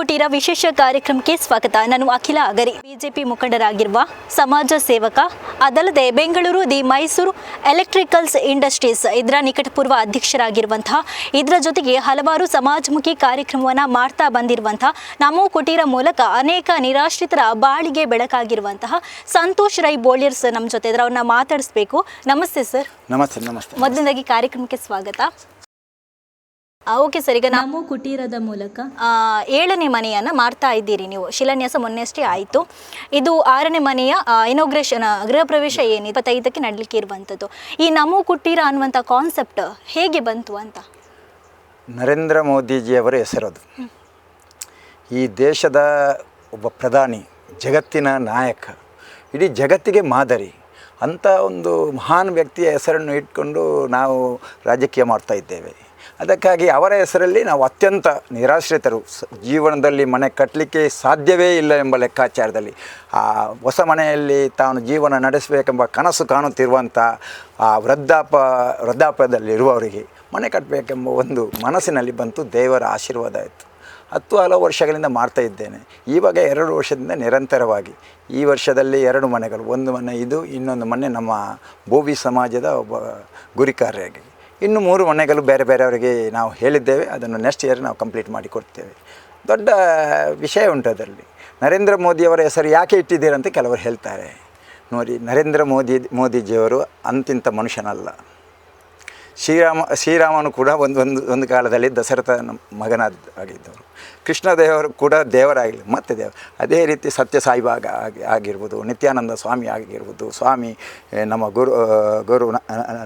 ಕುಟೀರ ವಿಶೇಷ ಕಾರ್ಯಕ್ರಮಕ್ಕೆ ಸ್ವಾಗತ. ನಾನು ಅಖಿಲ ಅಗರಿ, ಬಿಜೆಪಿ ಮುಖಂಡರಾಗಿರುವ ಸಮಾಜ ಸೇವಕ, ಅದಲ್ಲದೆ Bengaluru the Mysuru electricals industries ಇದರ ನಿಕಟಪೂರ್ವ ಅಧ್ಯಕ್ಷರಾಗಿರುವಂತಹ, ಇದರ ಜೊತೆಗೆ ಹಲವಾರು ಸಮಾಜಮುಖಿ ಕಾರ್ಯಕ್ರಮವನ್ನು ಮಾಡ್ತಾ ಬಂದಿರುವಂತಹ, ನಮೋ ಕುಟೀರ ಮೂಲಕ ಅನೇಕ ನಿರಾಶ್ರಿತರ ಬಾಳಿಗೆ ಬೆಳಕಾಗಿರುವಂತಹ ಸಂತೋಷ್ ರೈ ಬೋಳಿಯರ್ಸ್ ನಮ್ಮ ಜೊತೆ ಇದ್ದಾರೆ. ಅವ್ರನ್ನ ಮಾತಾಡಿಸ್ಬೇಕು. ನಮಸ್ತೆ ಸರ್. ನಮಸ್ತೆ. ನಮಸ್ತೆ. ಮೊದಲನೇದಾಗಿ ಕಾರ್ಯಕ್ರಮಕ್ಕೆ ಸ್ವಾಗತ. ಓಕೆ ಸರ್, ಈಗ ನಮೋ ಕುಟೀರದ ಮೂಲಕ 7ನೇ ಮನೆಯನ್ನು ಮಾಡ್ತಾ ಇದ್ದೀರಿ ನೀವು. ಶಿಲಾನ್ಯಾಸ ಮೊನ್ನೆಷ್ಟೇ ಆಯಿತು. ಇದು 6ನೇ ಮನೆಯ ಇನಾಗ್ರೇಷನ್, ಗೃಹ ಪ್ರವೇಶ ಏನು 25ಕ್ಕೆ ನಡಲಿಕ್ಕೆ ಇರುವಂಥದ್ದು. ಈ ನಮೋ ಕುಟೀರ ಅನ್ನುವಂಥ ಕಾನ್ಸೆಪ್ಟ್ ಹೇಗೆ ಬಂತು ಅಂತ? ನರೇಂದ್ರ ಮೋದಿಜಿಯವರ ಹೆಸರದು. ಈ ದೇಶದ ಒಬ್ಬ ಪ್ರಧಾನಿ, ಜಗತ್ತಿನ ನಾಯಕ, ಇಡೀ ಜಗತ್ತಿಗೆ ಮಾದರಿ ಅಂಥ ಒಂದು ಮಹಾನ್ ವ್ಯಕ್ತಿಯ ಹೆಸರನ್ನು ಇಟ್ಕೊಂಡು ನಾವು ರಾಜಕೀಯ ಮಾಡ್ತಾ ಇದ್ದೇವೆ. ಅದಕ್ಕಾಗಿ ಅವರ ಹೆಸರಲ್ಲಿ ನಾವು ಅತ್ಯಂತ ನಿರಾಶ್ರಿತರು, ಜೀವನದಲ್ಲಿ ಮನೆ ಕಟ್ಟಲಿಕ್ಕೆ ಸಾಧ್ಯವೇ ಇಲ್ಲ ಎಂಬ ಲೆಕ್ಕಾಚಾರದಲ್ಲಿ, ಆ ಹೊಸ ಮನೆಯಲ್ಲಿ ತಾನು ಜೀವನ ನಡೆಸಬೇಕೆಂಬ ಕನಸು ಕಾಣುತ್ತಿರುವಂಥ ಆ ವೃದ್ಧಾಪ್ಯದಲ್ಲಿರುವವರಿಗೆ ಮನೆ ಕಟ್ಟಬೇಕೆಂಬ ಒಂದು ಮನಸ್ಸಿನಲ್ಲಿ ಬಂತು. ದೇವರ ಆಶೀರ್ವಾದ ಆಯಿತು. ಹಲವು ವರ್ಷಗಳಿಂದ ಮಾಡ್ತಾ ಇದ್ದೇನೆ. ಇವಾಗ 2 ವರ್ಷದಿಂದ ನಿರಂತರವಾಗಿ, ಈ ವರ್ಷದಲ್ಲಿ 2 ಮನೆಗಳು, ಒಂದು ಮನೆ ಇದು, ಇನ್ನೊಂದು ಮನೆ ನಮ್ಮ ಬೋವಿ ಸಮಾಜದ ಒಬ್ಬ ಗುರಿಕಾರ್ಯಾಗಿ, ಇನ್ನು 3 ಮನೆಗಳು ಬೇರೆ ಬೇರೆಯವರಿಗೆ ನಾವು ಹೇಳಿದ್ದೇವೆ. ಅದನ್ನು ನೆಕ್ಸ್ಟ್ ಇಯರ್ ನಾವು ಕಂಪ್ಲೀಟ್ ಮಾಡಿ ಕೊಡ್ತೇವೆ. ದೊಡ್ಡ ವಿಷಯ ಉಂಟು ಅದರಲ್ಲಿ. ನರೇಂದ್ರ ಮೋದಿಯವರ ಹೆಸರು ಯಾಕೆ ಇಟ್ಟಿದ್ದೀರಂತ ಕೆಲವರು ಹೇಳ್ತಾರೆ. ನೋಡಿ, ನರೇಂದ್ರ ಮೋದಿಜಿಯವರು ಅಂತಿಂಥ ಮನುಷ್ಯನಲ್ಲ. ಶ್ರೀರಾಮನು ಕೂಡ ಒಂದು ಕಾಲದಲ್ಲಿ ದಶರಥನ ಮಗನಾಗಿದ್ದವರು. ಕೃಷ್ಣದೇವರು ಕೂಡ ದೇವರಾಗಲಿ, ಮತ್ತೆ ದೇವರು. ಅದೇ ರೀತಿ ಸತ್ಯ ಸಾಯಿಬಾಬಾ ಆಗಿರ್ಬೋದು, ನಿತ್ಯಾನಂದ ಸ್ವಾಮಿ ಆಗಿರ್ಬೋದು, ಸ್ವಾಮಿ ನಮ್ಮ ಗುರು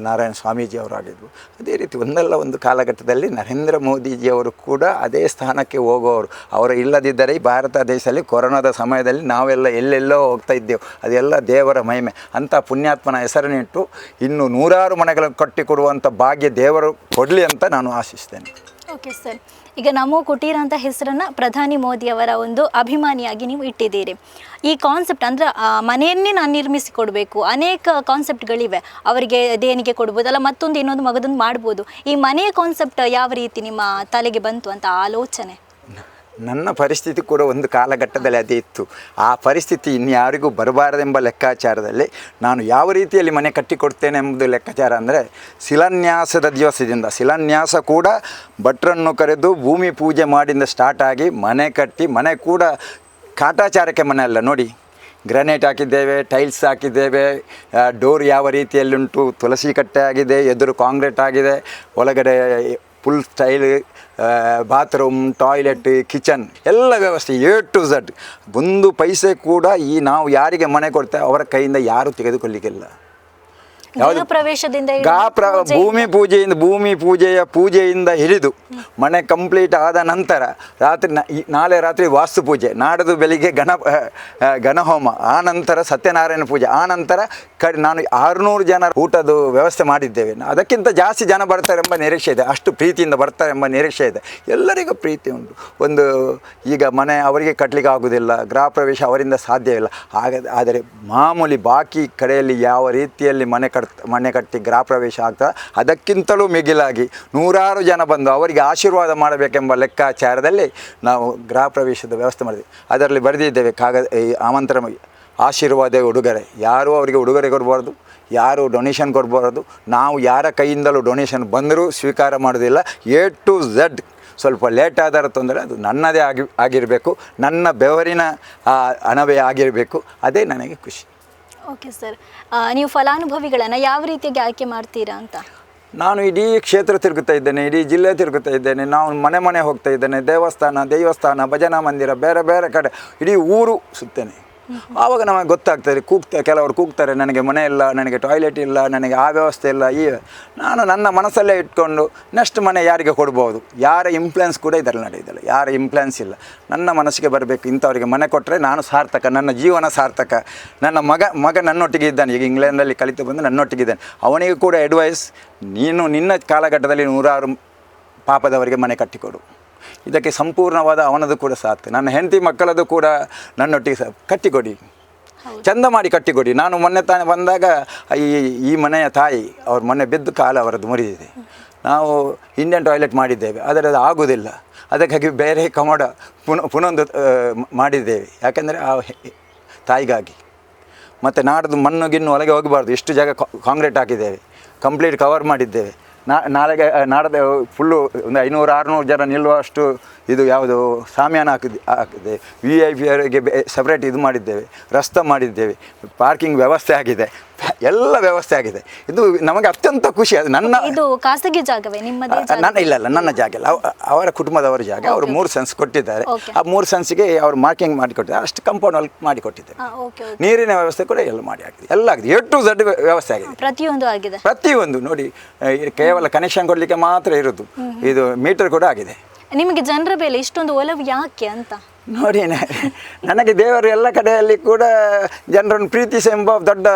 ನಾರಾಯಣ ಸ್ವಾಮೀಜಿಯವರು ಆಗಿರ್ಬೋದು. ಅದೇ ರೀತಿ ಒಂದಲ್ಲ ಒಂದು ಕಾಲಘಟ್ಟದಲ್ಲಿ ನರೇಂದ್ರ ಮೋದಿಜಿಯವರು ಕೂಡ ಅದೇ ಸ್ಥಾನಕ್ಕೆ ಹೋಗುವವರು. ಅವರು ಇಲ್ಲದಿದ್ದರೆ ಈ ಭಾರತ ದೇಶದಲ್ಲಿ ಕೊರೋನಾದ ಸಮಯದಲ್ಲಿ ನಾವೆಲ್ಲ ಎಲ್ಲೆಲ್ಲೋ ಹೋಗ್ತಾ ಇದ್ದೆವು. ಅದೆಲ್ಲ ದೇವರ ಮಹಿಮೆ. ಅಂಥ ಪುಣ್ಯಾತ್ಮನ ಹೆಸರನ್ನಿಟ್ಟು ಇನ್ನು 100 ಮನೆಗಳನ್ನು ಕಟ್ಟಿಕೊಡುವಂಥ ಭಾಗ್ಯ ದೇವರು ಕೊಡಲಿ ಅಂತ ನಾನು ಆಶಿಸ್ತೇನೆ. ಓಕೆ ಸರ್, ಈಗ ನಮೋ ಕುಟೀರ ಅಂತ ಹೆಸರನ್ನು ಪ್ರಧಾನಿ ಮೋದಿಯವರ ಒಂದು ಅಭಿಮಾನಿಯಾಗಿ ನೀವು ಇಟ್ಟಿದ್ದೀರಿ. ಈ ಕಾನ್ಸೆಪ್ಟ್ ಅಂದರೆ ಮನೆಯನ್ನೇ ನಾನು ನಿರ್ಮಿಸಿಕೊಡ್ಬೇಕು, ಅನೇಕ ಕಾನ್ಸೆಪ್ಟ್ಗಳಿವೆ. ಅವರಿಗೆ ದೇಣಿಗೆ ಕೊಡ್ಬೋದು, ಅಲ್ಲ ಮತ್ತೊಂದು ಇನ್ನೊಂದು ಮಗದೊಂದು ಮಾಡ್ಬೋದು. ಈ ಮನೆಯ ಕಾನ್ಸೆಪ್ಟ್ ಯಾವ ರೀತಿ ನಿಮ್ಮ ತಲೆಗೆ ಬಂತು ಅಂತ ಆಲೋಚನೆ? ನನ್ನ ಪರಿಸ್ಥಿತಿ ಕೂಡ ಒಂದು ಕಾಲಘಟ್ಟದಲ್ಲಿ ಅದೇ ಇತ್ತು. ಆ ಪರಿಸ್ಥಿತಿ ಇನ್ಯಾರಿಗೂ ಬರಬಾರದೆಂಬ ಲೆಕ್ಕಾಚಾರದಲ್ಲಿ ನಾನು ಯಾವ ರೀತಿಯಲ್ಲಿ ಮನೆ ಕಟ್ಟಿಕೊಡ್ತೇನೆ ಎಂಬುದು ಲೆಕ್ಕಾಚಾರ. ಅಂದರೆ ಶಿಲಾನ್ಯಾಸದ ದಿವಸದಿಂದ, ಶಿಲಾನ್ಯಾಸ ಕೂಡ ಭಟ್ರನ್ನು ಕರೆದು ಭೂಮಿ ಪೂಜೆ ಮಾಡಿಂದ ಸ್ಟಾರ್ಟ್ ಆಗಿ ಮನೆ ಕಟ್ಟಿ, ಮನೆ ಕೂಡ ಕಾಟಾಚಾರಕ್ಕೆ ಮನೆ ಅಲ್ಲ. ನೋಡಿ, ಗ್ರಾನೈಟ್ ಹಾಕಿದ್ದೇವೆ, ಟೈಲ್ಸ್ ಹಾಕಿದ್ದೇವೆ, ಡೋರ್ ಯಾವ ರೀತಿಯಲ್ಲುಂಟು, ತುಳಸಿ ಕಟ್ಟೆ ಆಗಿದೆ, ಎದುರು ಕಾಂಕ್ರೀಟ್ ಆಗಿದೆ, ಒಳಗಡೆ full style bathroom, toilet, kitchen ಎಲ್ಲ ವ್ಯವಸ್ಥೆ A to Z. ಒಂದು ಪೈಸೆ ಕೂಡ ಈ ನಾವು ಯಾರಿಗೆ ಮನೆ ಕೊಡ್ತೇವೆ ಅವರ ಕೈಯಿಂದ ಯಾರೂ ತೆಗೆದುಕೊಳ್ಳಿಕ್ಕಿಲ್ಲ. ಭೂಮಿ ಪೂಜೆಯಿಂದ ಹಿಡಿದು ಮನೆ ಕಂಪ್ಲೀಟ್ ಆದ ನಂತರ ನಾಳೆ ರಾತ್ರಿ ವಾಸ್ತು ಪೂಜೆ, ನಾಡದು ಬೆಳಿಗ್ಗೆ ಗಣಹೋಮ, ಆ ನಂತರ ಸತ್ಯನಾರಾಯಣ ಪೂಜೆ, ಆ ನಂತರ ನಾನು 600 ಜನ ಊಟದ ವ್ಯವಸ್ಥೆ ಮಾಡಿದ್ದೇವೆ. ಅದಕ್ಕಿಂತ ಜಾಸ್ತಿ ಜನ ಬರ್ತಾರೆ ಎಂಬ ನಿರೀಕ್ಷೆ ಇದೆ. ಅಷ್ಟು ಪ್ರೀತಿಯಿಂದ ಬರ್ತಾರೆ ಎಂಬ ನಿರೀಕ್ಷೆ ಇದೆ. ಎಲ್ಲರಿಗೂ ಪ್ರೀತಿ ಉಂಟು. ಒಂದು ಈಗ ಮನೆ ಅವರಿಗೆ ಕಟ್ಟಲಿಕ್ಕೆ ಆಗೋದಿಲ್ಲ, ಗೃಹ ಪ್ರವೇಶ ಅವರಿಂದ ಸಾಧ್ಯವಿಲ್ಲ. ಆದರೆ ಮಾಮೂಲಿ ಬಾಕಿ ಕಡೆಯಲ್ಲಿ ಯಾವ ರೀತಿಯಲ್ಲಿ ಮನೆ ಕಟ್ಟಿ ಗೃಹ ಪ್ರವೇಶ ಆಗ್ತದೆ, ಅದಕ್ಕಿಂತಲೂ ಮಿಗಿಲಾಗಿ 100 ಜನ ಬಂದು ಅವರಿಗೆ ಆಶೀರ್ವಾದ ಮಾಡಬೇಕೆಂಬ ಲೆಕ್ಕಾಚಾರದಲ್ಲಿ ನಾವು ಗೃಹ ಪ್ರವೇಶದ ವ್ಯವಸ್ಥೆ ಮಾಡಿದ್ವಿ. ಅದರಲ್ಲಿ ಬರೆದಿದ್ದೇವೆ ಈ ಆಮಂತ್ರಣ, ಆಶೀರ್ವಾದ ಉಡುಗೊರೆ. ಯಾರೂ ಅವರಿಗೆ ಉಡುಗೊರೆ ಕೊಡಬಾರ್ದು, ಯಾರು ಡೊನೇಷನ್ ಕೊಡಬಾರ್ದು. ನಾವು ಯಾರ ಕೈಯಿಂದಲೂ ಡೊನೇಷನ್ ಬಂದರೂ ಸ್ವೀಕಾರ ಮಾಡೋದಿಲ್ಲ. A to Z. ಸ್ವಲ್ಪ ಲೇಟ್ ಆದರೂ ತೊಂದರೆ, ಅದು ನನ್ನದೇ ಆಗಿರಬೇಕು, ನನ್ನ ಬೆವರಿನ ಹಣವೇ ಆಗಿರಬೇಕು. ಅದೇ ನನಗೆ ಖುಷಿ. ಓಕೆ ಸರ್, ನೀವು ಫಲಾನುಭವಿಗಳನ್ನು ಯಾವ ರೀತಿಯಾಗಿ ಆಯ್ಕೆ ಮಾಡ್ತೀರಾ ಅಂತ? ನಾನು ಇಡೀ ಕ್ಷೇತ್ರ ತಿರುಗುತ್ತಾ ಇದ್ದೇನೆ, ಇಡೀ ಜಿಲ್ಲೆ ತಿರುಗುತ್ತಾ ಇದ್ದೇನೆ. ನಾವು ಮನೆ ಹೋಗ್ತಾ ಇದ್ದೇನೆ. ದೇವಸ್ಥಾನ, ಭಜನಾ ಮಂದಿರ, ಬೇರೆ ಕಡೆ ಇಡೀ ಊರು ಸುತ್ತೇನೆ. ಆವಾಗ ನಮಗೆ ಗೊತ್ತಾಗ್ತದೆ. ಕೆಲವರು ಕೂಗ್ತಾರೆ, ನನಗೆ ಮನೆ ಇಲ್ಲ, ನನಗೆ ಟಾಯ್ಲೆಟ್ ಇಲ್ಲ, ನನಗೆ ಆ ವ್ಯವಸ್ಥೆ ಇಲ್ಲ. ನಾನು ನನ್ನ ಮನಸ್ಸಲ್ಲೇ ಇಟ್ಕೊಂಡು ನೆಕ್ಸ್ಟ್ ಮನೆ ಯಾರಿಗೆ ಕೊಡ್ಬೋದು, ಯಾರ ಇನ್ಫ್ಲುಯೆನ್ಸ್ ಕೂಡ ಇದರಲ್ಲಿ ನಡೆಯೋದಿಲ್ಲ. ಯಾರ ಇನ್ಫ್ಲುಯೆನ್ಸ್ ಇಲ್ಲ. ನನ್ನ ಮನಸ್ಸಿಗೆ ಬರಬೇಕು, ಇಂಥವರಿಗೆ ಮನೆ ಕೊಟ್ಟರೆ ನಾನು ಸಾರ್ಥಕ, ನನ್ನ ಜೀವನ ಸಾರ್ಥಕ. ನನ್ನ ಮಗ ನನ್ನೊಟ್ಟಿಗೆ ಇದ್ದಾನೆ, ಈಗ ಇಂಗ್ಲೆಂಡಲ್ಲಿ ಕಲಿತು ಬಂದು ನನ್ನೊಟ್ಟಿಗಿದ್ದಾನೆ. ಅವನಿಗೆ ಕೂಡ ಅಡ್ವೈಸ್, ನೀನು ನಿನ್ನ ಕಾಲಘಟ್ಟದಲ್ಲಿ 100 ಪಾಪದವರಿಗೆ ಮನೆ ಕಟ್ಟಿಕೊಡು. ಇದಕ್ಕೆ ಸಂಪೂರ್ಣವಾದ ಅವನದು ಕೂಡ ಸಾಧ್ಯ. ನನ್ನ ಹೆಂಡತಿ ಮಕ್ಕಳದು ಕೂಡ ನನ್ನೊಟ್ಟಿಗೆ ಕಟ್ಟಿಕೊಡಿ, ಚಂದ ಮಾಡಿ ಕಟ್ಟಿಕೊಡಿ. ನಾನು ಮೊನ್ನೆ ತಾನೇ ಬಂದಾಗ ಈ ಮನೆಯ ತಾಯಿ ಅವ್ರ ಮೊನ್ನೆ ಬಿದ್ದು ಕಾಲ ಅವರದ್ದು ಮುರಿದಿದೆ. ನಾವು ಇಂಡಿಯನ್ ಟಾಯ್ಲೆಟ್ ಮಾಡಿದ್ದೇವೆ, ಆದರೆ ಅದು ಆಗೋದಿಲ್ಲ. ಅದಕ್ಕಾಗಿ ಬೇರೆ ಕಮೋಡ ಪುನೊಂದು ಮಾಡಿದ್ದೇವೆ, ಯಾಕೆಂದರೆ ಆ ತಾಯಿಗಾಗಿ. ಮತ್ತು ನಾಡ್ದು ಮಣ್ಣು ಗಿಣ್ಣು ಒಳಗೆ ಹೋಗಬಾರ್ದು, ಇಷ್ಟು ಜಾಗ ಕಾಂಕ್ರೀಟ್ ಹಾಕಿದ್ದೇವೆ, ಕಂಪ್ಲೀಟ್ ಕವರ್ ಮಾಡಿದ್ದೇವೆ. ನಾಳೆಗೆ ನಾಡದ ಫುಲ್ಲು ಒಂದು 500-600 ಜನ ನಿಲ್ಲುವಷ್ಟು ಇದು ಯಾವುದು ಸಾಮ್ಯಾನ ಹಾಕಿದೆ. VIP ಅವರಿಗೆ ಸಪ್ರೇಟ್ ಇದು ಮಾಡಿದ್ದೇವೆ, ರಸ್ತೆ ಮಾಡಿದ್ದೇವೆ, ಪಾರ್ಕಿಂಗ್ ವ್ಯವಸ್ಥೆ ಆಗಿದೆ, ಎಲ್ಲ ವ್ಯವಸ್ಥೆ ಆಗಿದೆ. ಇದು ನಮಗೆ ಅತ್ಯಂತ ಖುಷಿ. ಅದು ನನ್ನ ಇದು ಖಾಸಗಿ ಜಾಗವೇ ನಿಮ್ಮದೇ? ಇಲ್ಲ ನನ್ನ ಜಾಗ ಇಲ್ಲ, ಅವರ ಕುಟುಂಬದವರ ಜಾಗ. ಅವರು 3 ಸೆನ್ಸ್ ಕೊಟ್ಟಿದ್ದಾರೆ. ಆ 3 ಸೆನ್ಸ್ಗೆ ಅವರು ಮಾರ್ಕಿಂಗ್ ಮಾಡಿಕೊಟ್ಟಿದ್ದಾರೆ, ಅಷ್ಟು ಕಂಪೌಂಡ್ ಅಲ್ಲಿ ಮಾಡಿಕೊಟ್ಟಿದ್ದಾರೆ. ನೀರಿನ ವ್ಯವಸ್ಥೆ ಕೂಡ ಎಲ್ಲ ಮಾಡಿ ಆಗಿದೆ, ಎಲ್ಲ ಆಗಿದೆ, A to Z ವ್ಯವಸ್ಥೆ ಆಗಿದೆ, ಪ್ರತಿಯೊಂದು ಆಗಿದೆ. ಪ್ರತಿಯೊಂದು ನೋಡಿ, ಕೇವಲ ಕನೆಕ್ಷನ್ ಕೊಡಲಿಕ್ಕೆ ಮಾತ್ರ ಇರೋದು, ಇದು ಮೀಟರ್ ಕೂಡ ಆಗಿದೆ. ನಿಮಗೆ ಜನರ ಮೇಲೆ ಇಷ್ಟೊಂದು ಒಲವು ಯಾಕೆ ಅಂತ ನೋಡಿ, ನನಗೆ ದೇವರು ಎಲ್ಲ ಕಡೆಯಲ್ಲಿ ಕೂಡ ಜನರನ್ನು ಪ್ರೀತಿಸಿ ಎಂಬ ದೊಡ್ಡ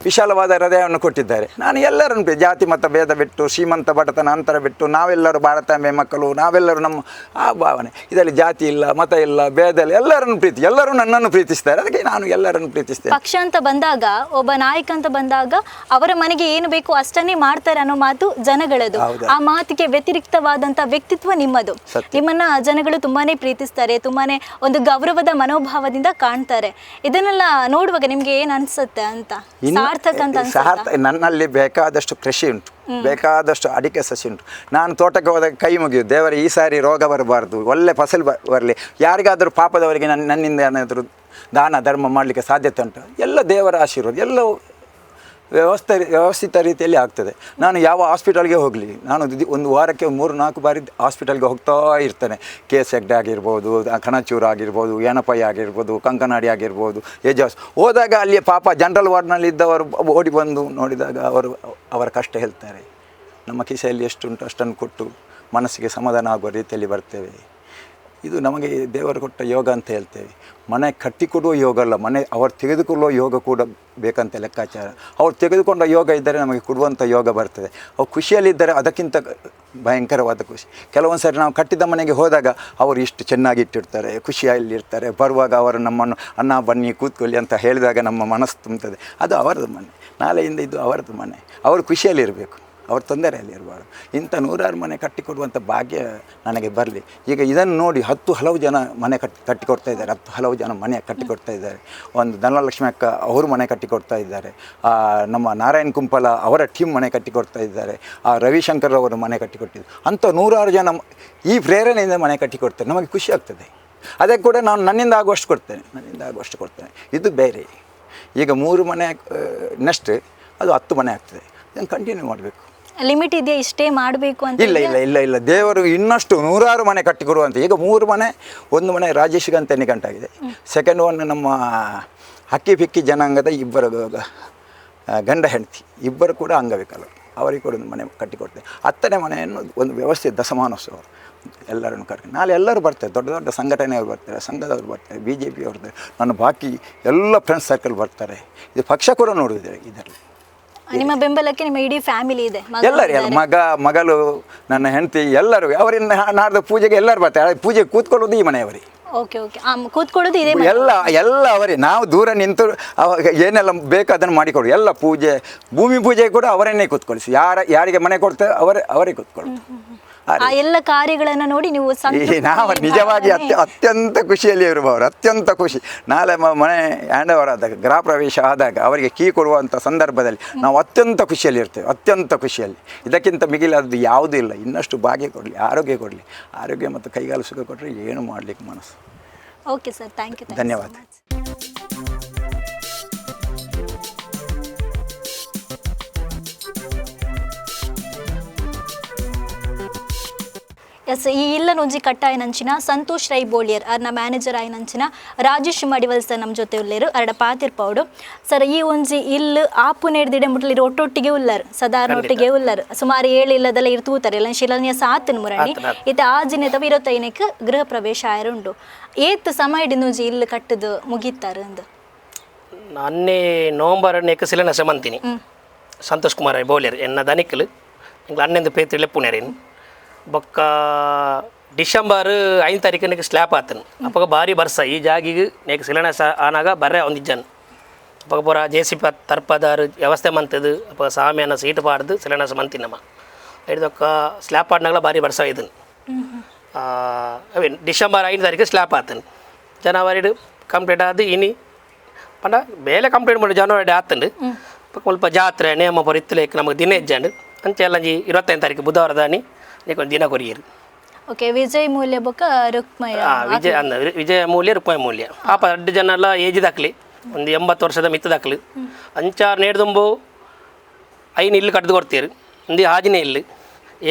ವಿಶಾಲವಾದ ಹೃದಯವನ್ನು ಕೊಟ್ಟಿದ್ದಾರೆ. ನಾನು ಎಲ್ಲರನ್ನು ಜಾತಿ ಮತ ಭೇದ ಬಿಟ್ಟು, ಶ್ರೀಮಂತ ಬಡತನ ಅಂತರ ಬಿಟ್ಟು, ನಾವೆಲ್ಲರೂ ಭಾರತಾಂಬೆ ಮಕ್ಕಳು, ನಾವೆಲ್ಲರೂ ನಮ್ಮ ಆ ಭಾವನೆ, ಇದರಲ್ಲಿ ಜಾತಿ ಇಲ್ಲ, ಮತ ಇಲ್ಲ, ಭೇದ ಇಲ್ಲ, ಎಲ್ಲರನ್ನು ಎಲ್ಲರೂ ನನ್ನನ್ನು ಪ್ರೀತಿಸ್ತಾರೆ. ಅದಕ್ಕೆ ನಾನು ಎಲ್ಲರನ್ನು ಪ್ರೀತಿಸ್ತೇನೆ. ಪಕ್ಷ ಅಂತ ಬಂದಾಗ, ಒಬ್ಬ ನಾಯಕ ಅಂತ ಬಂದಾಗ ಅವರ ಮನೆಗೆ ಏನು ಬೇಕು ಅಷ್ಟನ್ನೇ ಮಾಡ್ತಾರೆ ಅನ್ನೋ ಮಾತು ಜನಗಳದು. ಆ ಮಾತಿಗೆ ವ್ಯತಿರಿಕ್ತವಾದಂಥ ವ್ಯಕ್ತಿತ್ವ ನಿಮ್ಮದು. ನಿಮ್ಮನ್ನ ಜನಗಳು ತುಂಬಾನೇ ಪ್ರೀತಿಸ್ತಾರೆ, ತುಂಬಾನೇ ಒಂದು ಗೌರವದ ಮನೋಭಾವದಿಂದ ಕಾಣ್ತಾರೆ. ಇದನ್ನೆಲ್ಲ ನೋಡುವಾಗ ನಿಮ್ಗೆ ಏನ್ ಅನ್ಸುತ್ತೆ ಅಂತ? ಸಾರ್ಥಕ ಅಂತ ಸಾರ್ಥಕ. ನನ್ನಲ್ಲಿ ಬೇಕಾದಷ್ಟು ಕೃಷಿ ಉಂಟು, ಬೇಕಾದಷ್ಟು ಅಡಿಕೆ ಸಸಿ ಉಂಟು. ನಾನು ತೋಟಕ್ಕೆ ಹೋದಾಗ ಕೈ ಮುಗಿಯುದು, ದೇವರೇ ಈ ಸಾರಿ ರೋಗ ಬರಬಾರ್ದು, ಒಳ್ಳೆ ಫಸಲು ಬರಲಿ, ಯಾರಿಗಾದರೂ ಪಾಪದವರಿಗೆ ನನ್ನಿಂದ ಏನಾದರೂ ದಾನ ಧರ್ಮ ಮಾಡಲಿಕ್ಕೆ ಸಾಧ್ಯತೆ ಉಂಟು, ಎಲ್ಲ ದೇವರ ಆಶೀರ್ವಾದ, ಎಲ್ಲವೂ ವ್ಯವಸ್ಥಿತ ರೀತಿಯಲ್ಲಿ ಆಗ್ತದೆ. ನಾನು ಯಾವ ಹಾಸ್ಪಿಟಲ್ಗೆ ಹೋಗಲಿ, ನಾನು ಒಂದು ವಾರಕ್ಕೆ 3-4 ಬಾರಿ ಹಾಸ್ಪಿಟಲ್ಗೆ ಹೋಗ್ತಾ ಇರ್ತೇನೆ. KS ಹೆಗ್ಡೆ ಆಗಿರ್ಬೋದು, ಕಣಚೂರು ಆಗಿರ್ಬೋದು, ಏನಪೈ ಆಗಿರ್ಬೋದು, ಕಂಕನಾಡಿ ಆಗಿರ್ಬೋದು, ಏಜಾಸ್ ಹೋದಾಗ ಅಲ್ಲಿ ಪಾಪ ಜನರಲ್ ವಾರ್ಡ್ನಲ್ಲಿ ಇದ್ದವರು ಓಡಿ ಬಂದು ನೋಡಿದಾಗ ಅವರ ಕಷ್ಟ ಹೇಳ್ತಾರೆ. ನಮ್ಮ ಕಿಸೆಯಲ್ಲಿ ಎಷ್ಟುಂಟು ಅಷ್ಟನ್ನು ಕೊಟ್ಟು ಮನಸ್ಸಿಗೆ ಸಮಾಧಾನ ಆಗುವ ರೀತಿಯಲ್ಲಿ ಬರ್ತೇವೆ. ಇದು ನಮಗೆ ದೇವರು ಕೊಟ್ಟ ಯೋಗ ಅಂತ ಹೇಳ್ತೇವೆ. ಮನೆ ಕಟ್ಟಿಕೊಡುವ ಯೋಗ ಅಲ್ಲ, ಮನೆ ಅವರು ತೆಗೆದುಕೊಳ್ಳುವ ಯೋಗ ಕೂಡ ಬೇಕಂತ ಲೆಕ್ಕಾಚಾರ. ಅವ್ರು ತೆಗೆದುಕೊಂಡ ಯೋಗ ಇದ್ದರೆ ನಮಗೆ ಕೊಡುವಂಥ ಯೋಗ ಬರ್ತದೆ. ಅವ್ರು ಖುಷಿಯಲ್ಲಿದ್ದರೆ ಅದಕ್ಕಿಂತ ಭಯಂಕರವಾದ ಖುಷಿ. ಕೆಲವೊಂದು ಸಾರಿ ನಾವು ಕಟ್ಟಿದ ಮನೆಗೆ ಹೋದಾಗ ಅವರು ಇಷ್ಟು ಚೆನ್ನಾಗಿ ಇಟ್ಟಿರ್ತಾರೆ, ಖುಷಿಯಲ್ಲಿರ್ತಾರೆ. ಬರುವಾಗ ಅವರು ನಮ್ಮನ್ನು ಅನ್ನ ಬನ್ನಿ ಕೂತ್ಕೊಳ್ಳಿ ಅಂತ ಹೇಳಿದಾಗ ನಮ್ಮ ಮನಸ್ಸು ತುಂಬ್ತದೆ. ಅದು ಅವರದ್ದು ಮನೆ, ನಾಳೆಯಿಂದ ಇದು ಅವರದ್ದು ಮನೆ. ಅವರು ಖುಷಿಯಲ್ಲಿರಬೇಕು, ಅವ್ರ ತೊಂದರೆಯಲ್ಲಿ ಇರಬಾರ್ದು. ಇಂಥ 100 ಮನೆ ಕಟ್ಟಿಕೊಡುವಂಥ ಭಾಗ್ಯ ನನಗೆ ಬರಲಿ. ಈಗ ಇದನ್ನು ನೋಡಿ 10 ಹಲವು ಜನ ಮನೆ ಕಟ್ಟಿಕೊಡ್ತಾ ಇದ್ದಾರೆ, 10 ಹಲವು ಜನ ಮನೆ ಕಟ್ಟಿಕೊಡ್ತಾ ಇದ್ದಾರೆ. ಒಂದು ಧನಲಕ್ಷ್ಮಿ ಅಕ್ಕ ಅವರು ಮನೆ ಕಟ್ಟಿಕೊಡ್ತಾ ಇದ್ದಾರೆ, ನಮ್ಮ ನಾರಾಯಣ್ ಕುಂಪಲ ಅವರ ಟೀಮ್ ಮನೆ ಕಟ್ಟಿಕೊಡ್ತಾ ಇದ್ದಾರೆ, ರವಿಶಂಕರ್ ಅವರು ಮನೆ ಕಟ್ಟಿಕೊಟ್ಟಿದ್ದಾರೆ. ಅಂಥ 100 ಜನ ಈ ಪ್ರೇರಣೆಯಿಂದ ಮನೆ ಕಟ್ಟಿಕೊಡ್ತಾರೆ. ನಮಗೆ ಖುಷಿ ಆಗ್ತದೆ. ಅದಕ್ಕೆ ಕೂಡ ನಾನು ನನ್ನಿಂದ ಆಗುವಷ್ಟು ಕೊಡ್ತೇನೆ. ಇದು ಬೇರೆ. ಈಗ 3 ಮನೆ ನೆಕ್ಸ್ಟ್ ಅದು 10 ಮನೆ ಆಗ್ತದೆ. ಇದನ್ನು ಕಂಟಿನ್ಯೂ ಮಾಡಬೇಕು. ಲಿಮಿಟ್ ಇದೆಯಾ ಇಷ್ಟೇ ಮಾಡಬೇಕು ಅಂತ? ಇಲ್ಲ, ದೇವರು ಇನ್ನಷ್ಟು 100 ಮನೆ ಕಟ್ಟಿಕೊಡುವಂತ. ಈಗ 3 ಮನೆ, ಒಂದು ಮನೆ ರಾಜೇಶ್ ಗಂತೆ ನಿಘಂಟಾಗಿದೆ, ಸೆಕೆಂಡ್ ಒನ್ ನಮ್ಮ ಹಕ್ಕಿ ಪಿಕ್ಕಿ ಜನಾಂಗದ 2 ಗಂಡ ಹೆಂಡತಿ ಇಬ್ಬರು ಕೂಡ ಅಂಗವಿಕಲರು, ಅವರಿಗೆ ಕೂಡ ಒಂದು ಮನೆ ಕಟ್ಟಿಕೊಡ್ತೇವೆ. 10ನೇ ಮನೆಯನ್ನು ಒಂದು ವ್ಯವಸ್ಥೆ ದಶಮಾನೋತ್ಸವ ಎಲ್ಲರನ್ನು ಕರ್ಕೊಂಡು ನಾಳೆ ಎಲ್ಲರೂ ಬರ್ತಾರೆ. ದೊಡ್ಡ ದೊಡ್ಡ ಸಂಘಟನೆಯವರು ಬರ್ತಾರೆ, ಸಂಘದವರು ಬರ್ತಾರೆ, BJP ಅವ್ರದ್ದು, ನನ್ನ ಬಾಕಿ ಎಲ್ಲ ಫ್ರೆಂಡ್ಸ್ ಸರ್ಕಲ್ ಬರ್ತಾರೆ. ಇದು ಪಕ್ಷ ಕೂಡ ನೋಡುವುದಿದೆ ಇದರಲ್ಲಿ. ನಿಮ್ಮ ಬೆಂಬಲಕ್ಕೆ ನಿಮ್ಮ ಇಡೀ ಫ್ಯಾಮಿಲಿ ಇದೆ? ಎಲ್ಲರೂ, ಮಗಳು, ನನ್ನ ಹೆಂಡತಿ, ಎಲ್ಲರೂ. ಅವರಿಂದ ನಾಡ್ದು ಪೂಜೆಗೆ ಎಲ್ಲರೂ ಬರ್ತಾರೆ. ಪೂಜೆಗೆ ಕೂತ್ಕೊಳ್ಳೋದು ಈ ಮನೆಯವರಿಗೆ. ಓಕೆ ಕೂತ್ಕೊಳ್ಳೋದು ಇದೆ ಎಲ್ಲ ಅವರೇ. ನಾವು ದೂರ ನಿಂತು ಏನೆಲ್ಲ ಬೇಕು ಅದನ್ನು ಮಾಡಿಕೊಡು. ಎಲ್ಲ ಪೂಜೆ, ಭೂಮಿ ಪೂಜೆ ಕೂಡ ಅವರನ್ನೇ ಕೂತ್ಕೊಳಿಸಿ. ಯಾರಿಗೆ ಮನೆ ಕೊಡ್ತಾರೆ ಅವರೇ ಕೂತ್ಕೊಳ್ಳೋದು. ಆ ಎಲ್ಲ ಕಾರ್ಯಗಳನ್ನು ನೋಡಿ ನೀವು ನಾವು ನಿಜವಾಗಿ ಅತ್ಯಂತ ಖುಷಿಯಲ್ಲಿ ಇರುವವರು, ಅತ್ಯಂತ ಖುಷಿ. ನಾಳೆ ಮನೆ ಹ್ಯಾಂಡ್ ಓವರ್ ಆದಾಗ, ಗೃಹ ಪ್ರವೇಶ ಆದಾಗ, ಅವರಿಗೆ ಕೀ ಕೊಡುವಂಥ ಸಂದರ್ಭದಲ್ಲಿ ನಾವು ಅತ್ಯಂತ ಖುಷಿಯಲ್ಲಿ ಇರ್ತೇವೆ, ಅತ್ಯಂತ ಖುಷಿಯಲ್ಲಿ. ಇದಕ್ಕಿಂತ ಮಿಗಿಲಾದ್ದು ಯಾವುದೂ ಇಲ್ಲ. ಇನ್ನಷ್ಟು ಭಾಗ್ಯ ಕೊಡಲಿ, ಆರೋಗ್ಯ ಕೊಡಲಿ. ಆರೋಗ್ಯ ಮತ್ತು ಕೈಗಾಲು ಸುಖ ಕೊಟ್ಟರೆ ಏನು ಮಾಡಲಿಕ್ಕೆ ಮನಸ್ಸು. Okay sir, thank you. ಧನ್ಯವಾದ. ಎಸ್, ಈ ಇಲ್ಲನೊಂಜಿ ಕಟ್ಟಾಯನಂಚಿನ ಸಂತೋಷ್ ರೈ ಬೋಳಿಯರ್ ಅರ್ನ ಮ್ಯಾನೇಜರ್ ಆಯ್ನಂಚಿನ ರಾಜೇಶ್ ಮಡಿವಲ್ ಸರ್ ನಮ್ಮ ಜೊತೆ ಉಳ್ಳೇರು ಅರಡ ಪಾತಿರ್ಪೌಡು ಸರ್. ಈ ಒಂಜಿ ಇಲ್ಲು ಆಪು ನೆಡ್ದಿಡೆ ಮುಟ್ಲಿರು ಒಟ್ಟೊಟ್ಟಿಗೆ ಉಳ್ಳರು, ಸಾಧಾರಣ ಒಟ್ಟಿಗೆ ಉಳ್ಳರು. ಸುಮಾರು 7 ಇಲ್ಲದೆಲ್ಲ ಇರ್ತೂತಾರೆ ಇಲ್ಲ ಶಿಲಾನ್ಯಾಸ ಆತನ ಮುರಣಿ ಇತ್ತೆ ಆಜಿನ ತವ 25ಕ್ಕೆ ಗೃಹ ಪ್ರವೇಶ ಆಯರುಂಡು. ಏತ್ ಸಮಯಡಿನೊಂಜಿ ಇಲ್ಲು ಕಟ್ಟದು ಮುಗಿತಾರೆ ಅಂದು ಅನ್ನೇ ನವಂಬರ್ ಶಿಲಾನ್ಯಾಸ ಮಂತೀನಿ ಸಂತೋಷ್ ಕುಮಾರ್ ರೈ ಬೋಳಿಯರ್ ಎನ್ನ ದನಿಕಲು ಇಂಗ್ಲ ಅನ್ನೆಂದು ಪೇತ್ರಿಲೆ ಪುಣೆರಿನ್ ಬೊಕ್ಕ ಡಿಸೆಂಬರ್ 5 ತಾರೀಕಿಗೆ ಸ್ಲ್ಯಾಪ್ ಆತನು. ಅಪ್ಪಾಗ ಭಾರಿ ಬರ್ಸ ಈ ಜಾಗಿಗೆ ನೇಕ ಶಿಲಾನ್ಯಾಸ ಆನಾಗ ಬರ್ರೆ ಒಂದಿಜ್ಜನ್ ಅಪ್ಪಾಗ ಪೂರ JCP ತರ್ಪದಾರು ವ್ಯವಸ್ಥೆ ಮಂತದು ಅಪ್ಪ ಸಾಮ್ಯಾನ ಸೀಟ್ ಪಾಡ್ದು ಶಿಲಾನ್ಯಾಸ ಮಂತಿನಮ್ಮ ಹಿಡಿದೊಕ್ಕ ಸ್ಲ್ಯಾಪ್ ಆಡ್ನಾಗಲ ಭಾರಿ ಬರ್ಸ ಇದನ್ನು ಅವೆ ಡಿಸೆಂಬರ್ 5 ತಾರೀಕು ಸ್ಲ್ಯಾಪ್ ಆತನು ಜನವರಿ ಕಂಪ್ಲೀಟ್ ಆದ ಇನಿ ಪಂಡ ಬೇಲೆ ಕಂಪ್ಲೀಟ್ ಮಾಡಿ ಜನವರಿ ಆತಂಡು ಸ್ವಲ್ಪ ಜಾತ್ರೆ ನೇಮ ಪೊರ ಇತ್ತಲೇಕ್ ನಮಗೆ ದಿನ ಹೆಜ್ಜಂಡು ಅಂಚೆ ಎಲ್ಲ 25 ತಾರೀಕು ಬುಧವಾರ ದಾನಿ ನೀಕೊಂದು ದಿನ ಕೊರಿಯರು ಓಕೆ ವಿಜಯ್ ಮೂಲ್ಯ ಬೊಕ್ಕ ರುಕ್ಮಯ ವಿಜಯ ಮೂಲ್ಯ ರುಕ್ಮಯ ಮೂಲ್ಯ ಪಾಪ 2 ಜನ ಎಲ್ಲ ಏಜ್ ದಾಕ್ಲಿ ಒಂದು 80 ವರ್ಷದ ಮಿತ್ತ ದಾಕ್ಲಿ ಅಂಚಾರು ನೇಡ್ದುಂಬು ಐನು ಇಲ್ಲು ಕಟ್ದು ಕೊಡ್ತೀರು ಒಂದು ಹಾಜಿನೇ ಇಲ್ಲು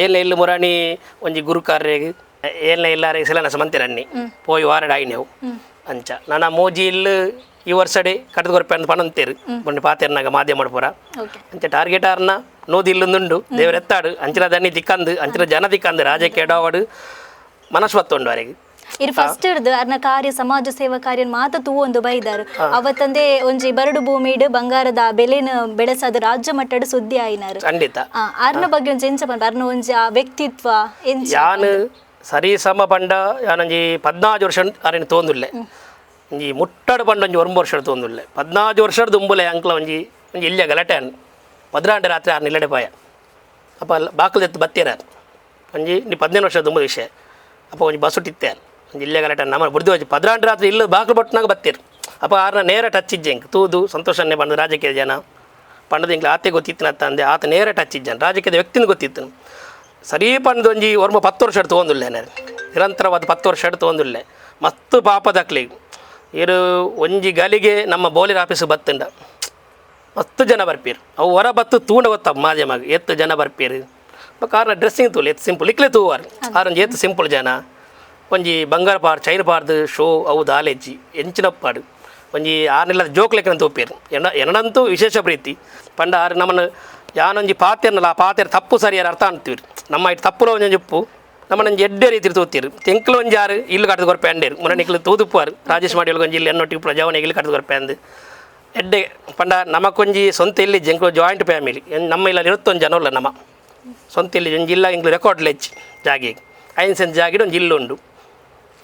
ಏಳ್ನೇ ಇಲ್ಲು ಮುರಾಣಿ ಒಂಜಿ ಗುರುಕಾರ್ರೆಗೆ ಏಳ್ನೇ ಇಲ್ಲಾರೆ ಸಿಲನ ಸಮಂತಿರನ್ನಿ ಪೋಯಿ ವಾರಡ ಆಯ್ನೆವು ಅಂಚ ನನ್ನ ಮೋಜಿ ಇಲ್ಲು ಈ ವರ್ಷಡೆ ಕಟ್ದು ಕೊರಪೆ ಅಂತ ಪಣಂತೇರು ಬಂದು ಪಾತೆರ್ನಾಗ ಮಾಧ್ಯಮ ಮಾಡ್ಪೋರ ಅಂಚ ಟಾರ್ಗೆಟ್ ಆರ್ನ ನೋದಿ ಇಲ್ಲೊಂದುಂಡು ದೇವ್ರ ಎತ್ತಾಡು ಅಂಚಿನ ದಣ್ಣಿ ತಿಕ್ಕಂದು ಅಂಚಿನ ಜನ ತಿಕ್ಕಂದು ರಾಜಕ್ಕೆ ಎಡವಾಡು ಮನಸ್ಸು ಬತ್ತುಂಡು ಅವರಿಗೆ ಇರು ಫಸ್ಟ್ ಇರ್ದು ಅರ್ನ ಕಾರ್ಯ ಸಮಾಜ ಸೇವಾ ಕಾರ್ಯ ಮಾತ ತೂ ಒಂದು ಬೈದಾರು ಅವತ್ತಂದೆ ಒಂಜಿ ಬರಡು ಭೂಮಿಡ್ ಬಂಗಾರದ ಬೆಲೆನ ಬೆಳೆಸದು ರಾಜ್ಯ ಮಟ್ಟದ ಸುದ್ದಿ ಆಯ್ನಾರು ಖಂಡಿತ ಅರ್ನ ಬಗ್ಗೆ ಒಂಜಿ ಎಂಚ ಬಂದ ಅರ್ನ ಒಂಜಿ ಆ ವ್ಯಕ್ತಿತ್ವ ಎಂಚ ಯಾನು ಸರಿ ಸಮ ಪಂಡ ಯಾನಂಜಿ 14 ವರ್ಷ ಅರಿನ ತೋಂದುಲ್ಲೆ ಒಂಜಿ ಮುಟ್ಟಡು ಪಂಡ ಒಂಜಿ 1 ವರ್ಷ ತೋಂದುಲ್ಲೆ 14 ವರ್ಷದ ದುಂಬುಲೆ ಅಂಕ್ಲ ಒಂಜಿ ಒಂಜಿ ಇಲ್ಲಿಯ ಗಲಾಟೆ ಅನ್ ಮದ್ರಾಂಡೆ ರಾತ್ರಿ 6 ನಿಲ್ಲಡೆ ಪಾಯ ಅಪ್ಪ ಬಾಕಲು ಎತ್ತು ಬತ್ತೀರ ಒಂಜಿ ನೀ 15 ವರ್ಷದ ದುಂಬುದ ವಿಷಯ ಅಪ್ಪ ಒಂಜಿ ಬಸ್ ಹುಟ್ಟಿತ್ತೆ ಒಂಜಿ ಇಲ್ಲಿಯ ಗಲಾಟೆ ನಮ್ಮ ಬುಡ್ದು ಹೋಗಿ ಮದ್ರಾಂಡೆ ರಾತ್ರಿ ಇಲ್ಲ ಬಾಕಲು ಬಟ್ಟನಾಗ ಬತ್ತೀರು ಅಪ್ಪ ಆರ್ನ ನೇರ ಟಚ್ ಇಜ್ಜೆಂಗ್ ತೂದು ಸಂತೋಷನ್ನೇ ಬಂದು ರಾಜಕೀಯ ಜನ ಪಂಡದ ಇಂಕ್ಲ ಆತೆ ಗೊತ್ತಿತ್ತಿನ ಅಂದೆ ಆತ ನೇರ ಟಚ್ ಇಜ್ಜನ್ ರಾಜಕೀಯದ ವ್ಯಕ್ತಿನ ಗೊತ್ತಿತ್ತು ಸರಿ ಪಂಡದ ಒಂಜಿ ಒರ್ಮ 10 ವರ್ಷ ತೊಗೊಂದುಲ್ಲೆ ನಿರಂತರವಾದ 10 ವರ್ಷ ತೊಗೊಂದುಲ್ಲೆ ಮಸ್ತ್ ಪಾಪದಕ್ಲಿ ಇರು ಒಂಜಿ ಗಲಿಗೆ ನಮ್ಮ ಬೋಲಿರ್ ಆಫೀಸ್ ಬತ್ತಂಡ ಮಸ್ತ್ ಜನ ಬರ್ಪೀರು ಅವು ಹೊರ ಬತ್ತು ತೂಂಡ ಗೊತ್ತ ಮಾಧ್ಯಮ ಎತ್ತು ಜನ ಬರ್ಪೀರು ಕಾರಣ ಡ್ರೆಸ್ಸಿಂಗ್ ತೂಲ್ ಎತ್ತು ಸಿಂಪಲ್ ಇಕ್ಲೆ ತೂವಾರು ಆರೊಂಜಿ ಎತ್ತು ಸಿಂಪಲ್ ಜನ ಒಂಜಿ ಬಂಗಾರ ಪಾಡು ಚೈನ ಪಾಡ್ದು ಶೋ ಅವು ದಾಲೆಜ್ಜಿ ಎಂಚಿನಪ್ಪಾಡು ಒಂಜಿ ಆರ್ನೆಲ್ಲ ಜೋಕ್ ಲೆಕ್ಕನ ತೂಪೀರು ಎನ್ನಂತೂ ವಿಶೇಷ ಪ್ರೀತಿ ಪಂಡ ಆರು ನಮ್ಮನ್ನು ಯಾನೊಂಜಿ ಪಾತೆರ್ನಲ್ಲ ಆ ಪಾತೆರ್ ತಪ್ಪು ಸರಿಯಾರು ಅರ್ಥ ಅಂತೀವಿ ನಮ್ಮ ಇಟ್ಟು ತಪ್ಪುಲ ಒಂಜೊಂಜಿ ಉಪ್ಪು ನಮ್ಮನ್ನು ಎಡ್ಡೆ ರೀತಿ ತೂತೀರು ತೆಂಕ್ಲು ಒಂಜಿ ಆರು ಇಲ್ಲು ಕಟ್ಟದು ಕೊರಪೆ ಅಂಡೇರು ಮುರ ನಿಕ್ಲು ತೂದುಪ್ಪುವಾರು ರಾಜೇಶ್ ಮಾಡಿ ಒಂಜಿ ಇಲ್ಲಿ ಎನ್ನೊಟ್ಟಿಗೆ ಪ್ರಜಾವಣೆಗೆ ಇಲ್ಲಿ ಕಟ್ಟದು ಕೊರಪೆ ಅಂದು ಎಡ್ಡೆ ಪಂಡ ನಮಕೊಂಜಿ ಸ್ವಂತ ಇಲ್ಲಿ ಜಂಕ್ಲು ಜಾಯಿಂಟ್ ಫ್ಯಾಮಿಲಿ ನಮ್ಮ ಇಲ್ಲ 21 ಜನ ಇಲ್ಲ ನಮ್ಮ ಸ್ವಂತ ಇಲ್ಲಿ ಒಂಜಿ ಇಲ್ಲ ಇಂಕ್ಲು ರೆಕಾರ್ಡ್ ಲೆಚ್ಚಿ ಜಾಗಿಗೆ 5 ಸೆಂಟ್ ಜಾಗಿಡು ಒಂಜಿ ಇಲ್ಲು ಉಂಡು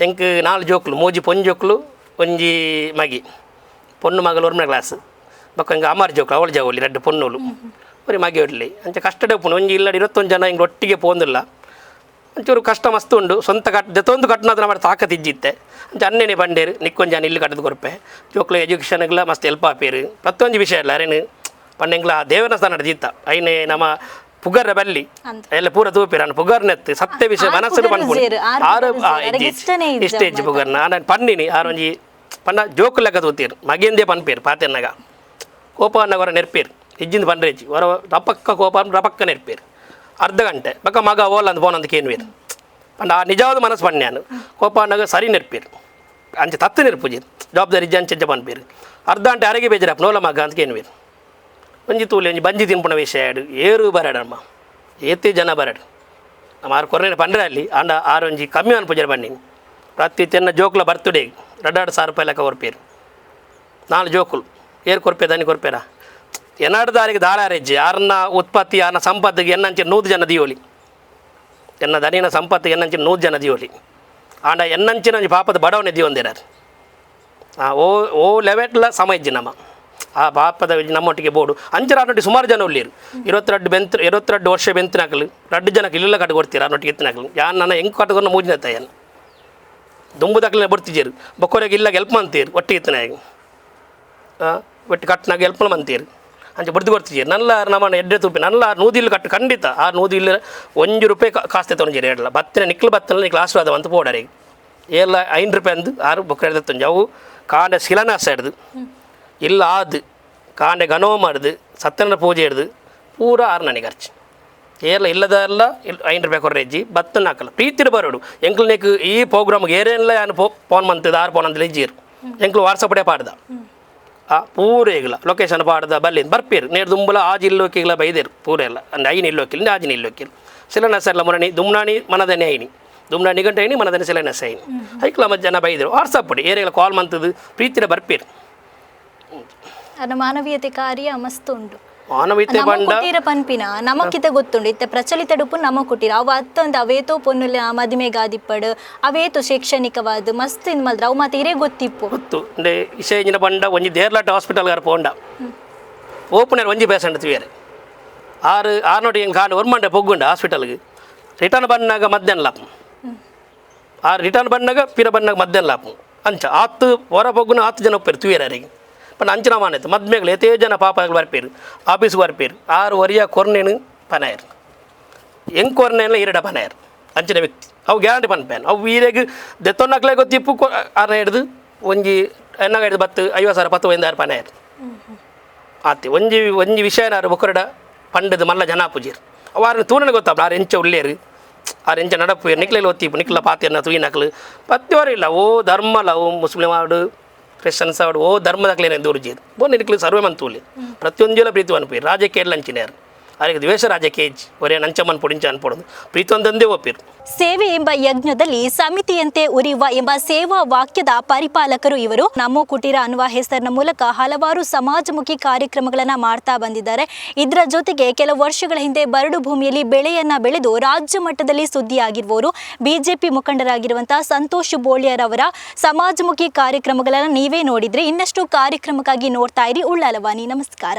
ಎಂಕ್ 4 ಜೋಕ್ಲು ಮೂಜಿ ಪೊಂಜೋಕ್ಲು ಒಂಜಿ ಮಗಿ ಪೊಣ್ಣು ಮಗಳು 1ನೇ ಕ್ಲಾಸ್ ಬಕ್ಕ ಹಿಂಗೆ ಅಮಾರ್ ಜೋಕ್ಲು ಅವಳು ಜಾವಲಿ 2 ಪೊಣ್ಣುಲು ಬರೀ ಮಗಿ ಹೊಡ್ಲಿ ಅಂಚೆ ಕಷ್ಟಡೆ ಉಪ್ಪು ಒಂಜಿ ಇಲ್ಲ 21 ಜನ ಹಿಂಗೆ ಒಟ್ಟಿಗೆ ಪೋಂದಿಲ್ಲ ಒಂಚೂರು ಕಷ್ಟ ಮಸ್ತ್ ಉಂಡು ಸ್ವಂತ ಜೊತೊಂದು ಕಟ್ಟನದ ಮಾಡಿ ತಾಕತ್ ಇಜ್ಜಿತ್ತೆ ಅಂಚೆ ಅನ್ನೇನೆ ಬಂಡೇರು ನಿಕ್ಕೊಂದು ಜನ ಇಲ್ಲಿ ಕಟ್ಟದು ಕೊರಪೆ ಜೋಕ್ಲು ಎಜುಕೇಷನ್ಗೆಲ್ಲ ಮಸ್ತ್ ಹೆಲ್ಪ್ ಆಪೇರು ಪ್ರತಿಯೊಂದು ವಿಷಯ ಇಲ್ಲ ಅರೇನು ಪಂಡೆಂಗ್ಲ ದೇವನ ಸ್ಥಾನ ನಡೆದಿತ್ತ ಐನೇ ನಮ್ಮ ಪುಗರ ಬಲ್ಲಿ ಎಲ್ಲ ಪೂರ ತೂಪಿರ ಪುಗರ್ನೆತ್ತು ಸತ್ಯ ವಿಷಯ ಮನಸ್ಸು ಪಂಡ್ಪುಣಿ ಆರು ಇಷ್ಟೇ ಇಜ್ಜಿ ಪುಗರ್ನ ನಾನು ಪಂಡಿನಿ ಆರೊಂಜಿ ಪಂಡ ಜೋಕು ಲೆಕ್ಕ ತೂತೀರು ಮಗಿಂದೇ ಪನ್ಪೇರು ಪಾತೆರ್ನಾಗ ಕೋಪ ಅನ್ನಗರ ನೆರ್ಪೇರು ಇಜ್ಜಿಂದ ಪಂಡ್ರೆಜ್ಜಿ ಹೊರ ರಪಕ್ಕ ಕೋಪ ರಪಕ್ಕ ನೆರ್ಪೇರು ಅರ್ಧ ಗಂಟೆ ಬಕ್ಕ ಮಗ ಓಲಂದು ಬೋನಂದಕ್ಕೆ ಏನುವೇರು ಪಂಡ ಆ ನಿಜವಾದ ಮನಸ್ಸು ಪಣ್ಣೆ ನಾನು ಕೋಪ ಅನ್ನಗ ಸರಿ ನೆರ್ಪೇರು ಅಂಚೆ ತತ್ತು ನೆರ್ಪುಜಿ ಜವಾಬ್ದಾರಿ ಇಜ್ಜಿ ಅಂಚೆ ಪನ್ಪೇರು ಅರ್ಧ ಗಂಟೆ ಅರಗೆ ಬೇಜಾರಪ್ಪ ನೋಲ ಮಗ ಅಂತ ಏನುವೇರು ಒಂಜಿ ತೂಲಿ ಒಂಜಿ ಬಂಜಿ ತಿನ್ಪುಣ ವಿಷಯ ಏರು ಬರಡಮ್ಮ ಏತಿ ಜನ ಬರಡು ನಮ್ಮ ಆರು ಕೊರನೆ ಪಂಡ್ರೆ ಅಲ್ಲಿ ಅಂಡ ಆರೊಂಜಿ ಕಮ್ಮಿ ಅನ್ಪುಜರ ಬನ್ನಿ ಪ್ರತಿ ತೆನ್ನ ಜೋಕ್ಲ ಬರ್ತಡೇ 2,000 ರೂಪಾಯಿ ಲೆಕ್ಕ ಕೊರ್ಪೇರು 4 ಜೋಕುಲು ಏರು ಕೊರ್ಪೆ ದನಿ ಕೊರ್ಪೇರ ಎನ್ನಾಡು ದಾರಿಗೆ ದಾಳಾರೆಜ್ಜಿ ಯಾರನ್ನ ಉತ್ಪತ್ತಿ ಯಾರನ್ನ ಸಂಪತ್ತಿಗೆ ಎನ್ನಂಚೆ 100 ಜನ ದಿಯೋಲಿ ಎನ್ನ ದನಿನ ಸಂಪತ್ತಿಗೆ ಎನ್ನಂಚೆ 100 ಜನ ದಿಯೋಲಿ ಆಂಡ ಎನ್ನಂಚಿನ ಒಂಜಿ ಪಾಪದ ಬಡವನೆ ದಿಯೊಂದಿರಾರು ಓ ಲೆವೆಟ್ಲ ಸಮ ಇಜ್ಜಿ ನಮ್ಮ ಆ ಪಾಪದ ನಮ್ಮೊಟ್ಟಿಗೆ ಬೋಡು ಅಂಚರ ಅನ್ನೊಟ್ಟಿಗೆ ಸುಮಾರು ಜನ ಉಳ್ಳೀರು 22 ವರ್ಷ ಬೆಂತಿನಾಕಲು 2 ಜನಕ್ಕೆ ಇಲ್ಲೆಲ್ಲ ಕಟ್ಟು ಕೊಡ್ತೀರ ಅನ್ನೊಟ್ಟಿಗೆ ಎತ್ತಿನಾಕಲು ಯಾರು ನನ್ನ ಹೆಂಗೆ ಕಟ್ಟಕೊಂಡು ಮೂಜಿನ ತಾಯನು ದುಂಬುದಾಕಲೇ ಬರ್ತಿದ್ದೀರು ಬೊಕ್ಕೋರಿಗೆ ಇಲ್ಲ ಹೆಲ್ಪ್ ಮಂತೀರು ಒಟ್ಟಿಗೆ ಎತ್ತಿನಾಗ ಒಟ್ಟು ಕಟ್ಟಿನಾಗ ಹೆಲ್ಪ್ ಮಂತೀರು ಅಂಚೆ ಬಡ್ದು ಕೊಡ್ತಿದ್ದೀರಿ ನಲ್ಲ ನಮ್ಮನ್ನು ಎಡ್ಡೆ ತುಪ್ಪಿ ನಲ್ಲ 100 ಇಲ್ಲು ಕಟ್ಟು ಖಂಡಿತ ಆ 100 ಇಲ್ಲು 1 ರೂಪಾಯಿ ಕಾಸ್ತೆ ತೊಗೊಂಡಿರಿ ಹೇಳಲ್ಲ ಬತ್ತಿನ ನಿಕ್ಲು ಬತ್ತನಲ್ಲಿ ಕ್ಲಾಸ್ ಆದ ಅಂತ ಪೋಡರಿಗೆ ಎಲ್ಲ 5 ರೂಪಾಯಿ ಅಂದು 6 ಬೊಕ್ಕ ಹಿಡ್ದು ಅವು ಕಾಂಡೆ ಶಿಲಾನ್ಯಾಸ ಹಿಡ್ದು ಇಲ್ಲ ಆದು ಕಾಂಡೆ ಗನೋ ಮಾಡಿದು ಸತ್ಯನ ಪೂಜೆ ಹಿಡ್ದು ಪೂರ 6 ನನಗೆ ಖರ್ಚು ಏರ್ಲ ಇಲ್ಲದಲ್ಲ 5 ರೂಪಾಯಿ ಕೊರ್ರೆಜ್ಜಿ ಬತ್ತನ ಹಾಕಲ್ಲ ಪ್ರೀತಿರು ಬರೋಡು ಎಂಕ್ಲು ನೀಕು ಈ ಪ್ರೋಗ್ರಾಮ್ಗೆ ಏರೇನಿಲ್ಲ ಯಾನು ಫೋನ್ ಮಂತದ 6 ಫೋನ್ ಅಂತ ಇಜ್ಜಿರು ಎಂಕ್ಲು ವಾಟ್ಸಪ್ಡೇ ಪಾಡ್ದ ಪೂರ ಈಗಲ ಲೊಕೇಶನ್ ಪಾಡ್ದ ಬಲ್ಲಿಂದ ಬರ್ಪೇರು ನೇರು ದುಂಬಲ ಆಜಿ ಇಲ್ಲೋಕಿಗಳ ಬೈದೇರು ಪೂರ ಎಲ್ಲ ಅಂದ್ರೆ ಐನಿ ಇಲ್ಲೋಕಿಲ್ಲ ಆಜಿನ ಇಲ್ಲೋಕಿಲ್ಲ ಸಿಲನಸ ಎಲ್ಲ ಮುರಣಿ ದುಮ್ನಾಣಿ ಮನದನೆ ಐನಿ ದುಮ್ನಾಣಿ ಗಂಟೆ ಐನಿ ಮನದನೆ ಸಿಲನಸ ಐನಿ ಹೈಕ್ಲ ಮಧ್ಯ ಜನ ಬೈದರು ವಾಟ್ಸಪ್ ಪಡಿ ಏರಿಯಲ್ಲ ಕಾಲ್ ಮಂತದ್ದು ಪ್ರೀತಿರ ಬರ್ಪೇರು ಅನ್ನ ಮಾನವೀಯತೆ ಕಾರ್ಯ ಮಸ್ತ್ ಉಂಟು ಮಾನವೀಯತೆ ಬಂಡ ಪನ್ಪಿನ ನಮಕಿತ ಗೊತ್ತುಂಡು ಇತ್ತ ಪ್ರಚಲಿತ ಡುಪು ನಮ ಕೊಟ್ಟಿರ ಅವು ಅತ್ತೊಂದು ಅವೇತೋ ಪೊನ್ನುಲ ಮದುಮೆಗಾದಿಪ್ಪಡು ಅವೇತೋ ಶೈಕ್ಷಣಿಕವಾದ ಮಸ್ತ್ ಇನ್ ಮಲ್ದ್ರ ಅವು ಮಾತು ಇರೇ ಗೊತ್ತಿಪ್ಪು ಗೊತ್ತು ಅಂದ್ರೆ ವಿಷಯ ಬಂಡ ಒಂಜಿ ದೇರ್ಲಾಟ ಹಾಸ್ಪಿಟಲ್ ಗಾರ ಪೋಂಡ ಓಪನರ್ ಒಂಜಿ ಪೇಷಂಟ್ ತಿವೇರೆ 6 ನೋಡಿ ಹಿಂಗೆ ಕಾಂಡು 1 ಮಂಡೆ ಪೊಗ್ಗುಂಡ ಹಾಸ್ಪಿಟಲ್ಗೆ ರಿಟರ್ನ್ ಬಂದಾಗ ಮಧ್ಯಾಹ್ನ ಆ ರಿಟರ್ನ್ ಬಂದಾಗ ಪಿರ ಬಂದಾಗ ಮದ್ದೆಲ್ಲ ಆಪು ಅಂಚ ಆತು ಹೊರ ಬಗ್ಗುನ 10 ಜನ ಒಪ್ಪೇರು ತುಯರಿಗೆ ಪಂಡ ಅಂಚನ ಮಾನೈತೆ ಮದ್ಮೇಗಳು ಎತ್ತೇ ಜನ ಪಾಪಗಳು ಬರ್ಪೇರು ಆಫೀಸ್ಗೆ ಬರ್ಪೇರು 6 ವರಿಯ ಕೊರ್ನೇನು ಪನಾಯರು ಹೆಂಗೆ ಕೊರ್ನೇನ 2 ಪನಾಯರು ಅಂಚಿನ ವ್ಯಕ್ತಿ ಅವು ಗ್ಯಾರಂಟಿ ಪನ್ಪೇನು ಅವು ವೀರೆಗೆ ದೆತ್ತೊನ್ನಕ್ಲೆ ಗೊತ್ತಿಪ್ಪು ಅರ್ನ ಹಿಡ್ದು ಒಂಜಿ ಎನ್ನಾಗ ಹಿಡ್ದು 50,000 10,000 ಪನಾಯರು ಆತಿ ಒಂಜಿ ವಿಷಯನಾರು ಬೊಕ್ಕರಡ ಪಂಡದು ಮಲ್ಲ ಜನ ಪೂಜೆರು ಅವಾರನ್ನ ತೂನನೆ ಗೊತ್ತಾಪ ಆರು ಎಂಚ ಉಳ್ಳೇರು ಆರು ಎಂಚ ನಡಪು ನಿಕ್ಲೆಲ್ಲ ಒತ್ತಿಪ್ಪು ನಿಕ್ಲ ಪಾತಿಯನ್ನ ತೂಯಿನಕ್ಲು ಪತ್ತಿವಾರು ಇಲ್ಲ ಓ ಧರ್ಮಲ್ಲ ಓ ಮುಸ್ಲಿಂ ಆಡು ಕ್ರಿಶ್ಚಿಯನ್ಸ್ ಆಡು ಓ ಧರ್ಮದಾಕ್ಲೇನೆ ದೂರ್ಜೇರು ಬೋನ್ ನಿಕ್ಲು ಸರ್ವೇ ಮಂತೂಲಿ ಪ್ರತಿಯೊಂದು ಪ್ರೀತಿ ಅನ್ಪೇರು ರಾಜಕೀಯ ಎಲ್ಲ ಅಂಚಿನೇರು ಅವರಿಗೆ ದ್ವೇಷ ರಾಜಕೀಯ ಒರೇ ನಂಚಮ್ಮನ್ ಪುಡಿಂಚ ಅನ್ಪಡೋದು ಪ್ರೀತೊಂದಂದೇ ಒಪ್ಪಿರು ಸೇವೆ ಎಂಬ ಯಜ್ಞದಲ್ಲಿ ಸಮಿತಿಯಂತೆ ಉರಿಯುವ ಎಂಬ ಸೇವಾ ವಾಕ್ಯದ ಪರಿಪಾಲಕರು ಇವರು. ನಮೋ ಕುಟೀರ ಅನ್ನುವ ಹೆಸರಿನ ಮೂಲಕ ಹಲವಾರು ಸಮಾಜಮುಖಿ ಕಾರ್ಯಕ್ರಮಗಳನ್ನು ಮಾಡ್ತಾ ಬಂದಿದ್ದಾರೆ. ಇದರ ಜೊತೆಗೆ ಕೆಲವು ವರ್ಷಗಳ ಹಿಂದೆ ಬರಡು ಭೂಮಿಯಲ್ಲಿ ಬೆಳೆಯನ್ನ ಬೆಳೆದು ರಾಜ್ಯ ಮಟ್ಟದಲ್ಲಿ ಸುದ್ದಿಯಾಗಿರುವವರು ಬಿಜೆಪಿ ಮುಖಂಡರಾಗಿರುವಂತಹ ಸಂತೋಷ್ ಬೋಳಿಯರ್ ಅವರ ಸಮಾಜಮುಖಿ ಕಾರ್ಯಕ್ರಮಗಳನ್ನು ನೀವೇ ನೋಡಿದ್ರೆ. ಇನ್ನಷ್ಟು ಕಾರ್ಯಕ್ರಮಕ್ಕಾಗಿ ನೋಡ್ತಾ ಇರಿ ಉಳ್ಳಾಲವಾಣಿ. ನಮಸ್ಕಾರ.